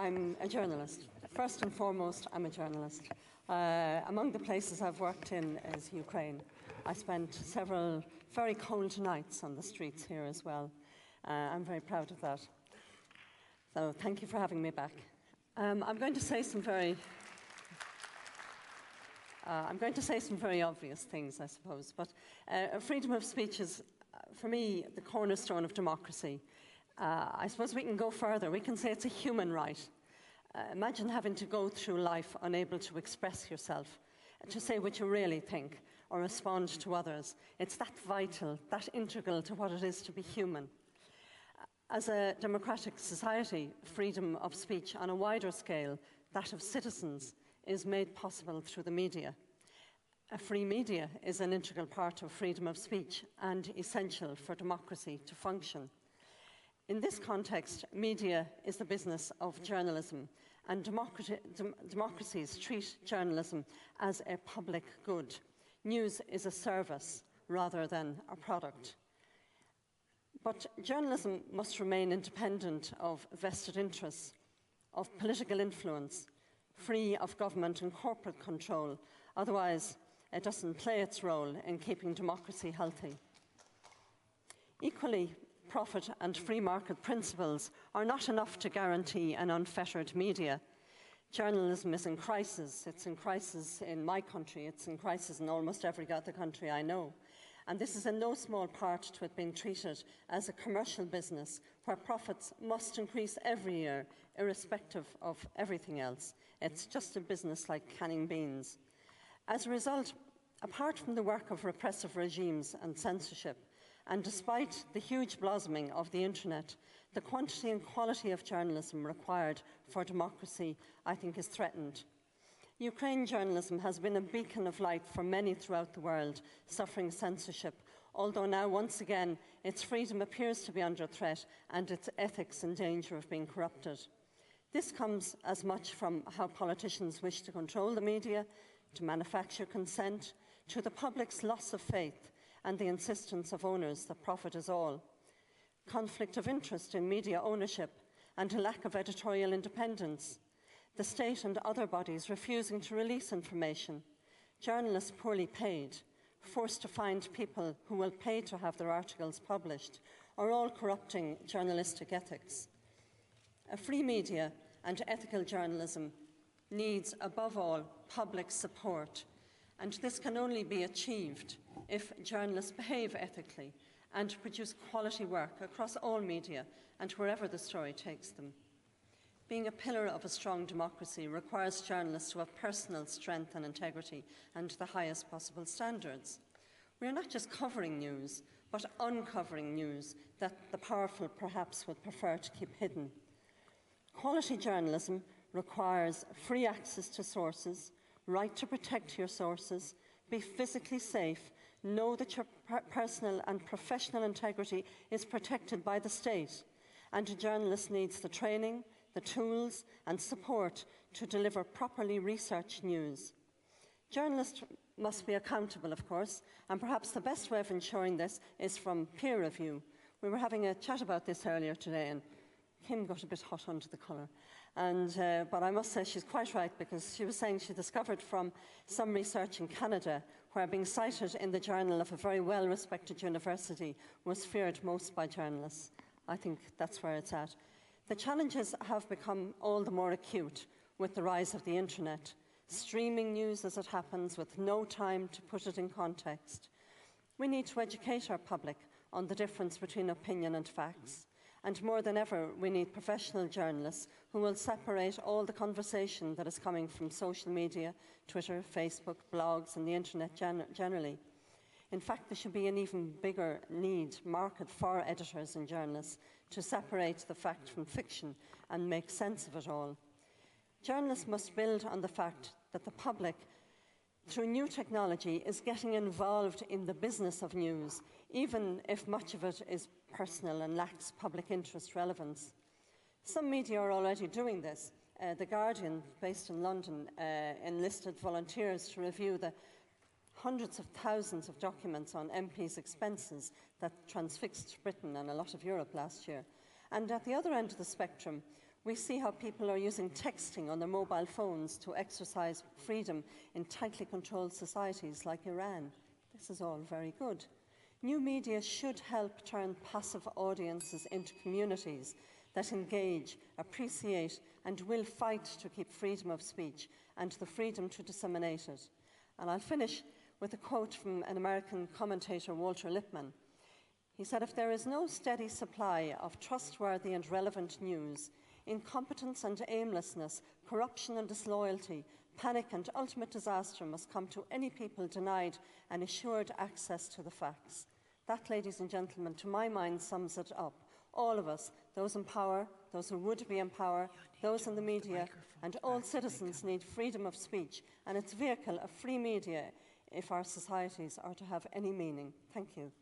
I'm a journalist. First and foremost, I'm a journalist. Among the places I've worked in is Ukraine. I spent several very cold nights on the streets here as well. I'm very proud of that. So thank you for having me back. I'm going to say some very obvious things, I suppose, but freedom of speech is, for me, the cornerstone of democracy. I suppose we can go further. We can say it's a human right. Imagine having to go through life unable to express yourself, to say what you really think, or respond to others. It's that vital, that integral to what it is to be human. As a democratic society, freedom of speech on a wider scale, that of citizens, is made possible through the media. A free media is an integral part of freedom of speech and essential for democracy to function. In this context, media is the business of journalism, and democracies treat journalism as a public good. News is a service rather than a product. But journalism must remain independent of vested interests, of political influence, free of government and corporate control. Otherwise, it doesn't play its role in keeping democracy healthy. Equally, profit and free market principles are not enough to guarantee an unfettered media. Journalism is in crisis. It's in crisis in my country. It's in crisis in almost every other country I know. And this is in no small part to it being treated as a commercial business where profits must increase every year, irrespective of everything else. It's just a business like canning beans. As a result, apart from the work of repressive regimes and censorship, and despite the huge blossoming of the internet, the quantity and quality of journalism required for democracy, I think, is threatened. Ukraine journalism has been a beacon of light for many throughout the world suffering censorship, although now, once again, its freedom appears to be under threat and its ethics in danger of being corrupted. This comes as much from how politicians wish to control the media, to manufacture consent, to the public's loss of faith and the insistence of owners that profit is all. Conflict of interest in media ownership and a lack of editorial independence. The state and other bodies refusing to release information. Journalists poorly paid, forced to find people who will pay to have their articles published, are all corrupting journalistic ethics. A free media and ethical journalism needs, above all, public support, and this can only be achieved if journalists behave ethically and produce quality work across all media and wherever the story takes them. Being a pillar of a strong democracy requires journalists to have personal strength and integrity and the highest possible standards. We are not just covering news, but uncovering news that the powerful perhaps would prefer to keep hidden. Quality journalism requires free access to sources, right to protect your sources, be physically safe, know that your personal and professional integrity is protected by the state, and a journalist needs the training, the tools and support to deliver properly researched news. Journalists must be accountable, of course, and perhaps the best way of ensuring this is from peer review. We were having a chat about this earlier today, and Kim got a bit hot under the collar. But I must say she's quite right, because she was saying she discovered from some research in Canada where being cited in the journal of a very well-respected university was feared most by journalists. I think that's where it's at. The challenges have become all the more acute with the rise of the internet, streaming news as it happens with no time to put it in context. We need to educate our public on the difference between opinion and facts. And more than ever, we need professional journalists who will separate all the conversation that is coming from social media, Twitter, Facebook, blogs, and the internet generally. In fact, there should be an even bigger market for editors and journalists to separate the fact from fiction and make sense of it all. Journalists must build on the fact that the public, through new technology, is getting involved in the business of news, even if much of it is personal and lacks public interest relevance. Some media are already doing this. The Guardian, based in London, enlisted volunteers to review the hundreds of thousands of documents on MPs' expenses that transfixed Britain and a lot of Europe last year. And at the other end of the spectrum, We see how people are using texting on their mobile phones to exercise freedom in tightly controlled societies like Iran. This is all very good. New media should help turn passive audiences into communities that engage, appreciate, and will fight to keep freedom of speech and the freedom to disseminate it. And I'll finish with a quote from an American commentator, Walter Lippmann. He said, "If there is no steady supply of trustworthy and relevant news, incompetence and aimlessness, corruption and disloyalty, panic and ultimate disaster must come to any people denied an assured access to the facts." That, ladies and gentlemen, to my mind sums it up. All of us, those in power, those who would be in power, those in the media, and all citizens need freedom of speech and its vehicle, a free media, if our societies are to have any meaning. Thank you.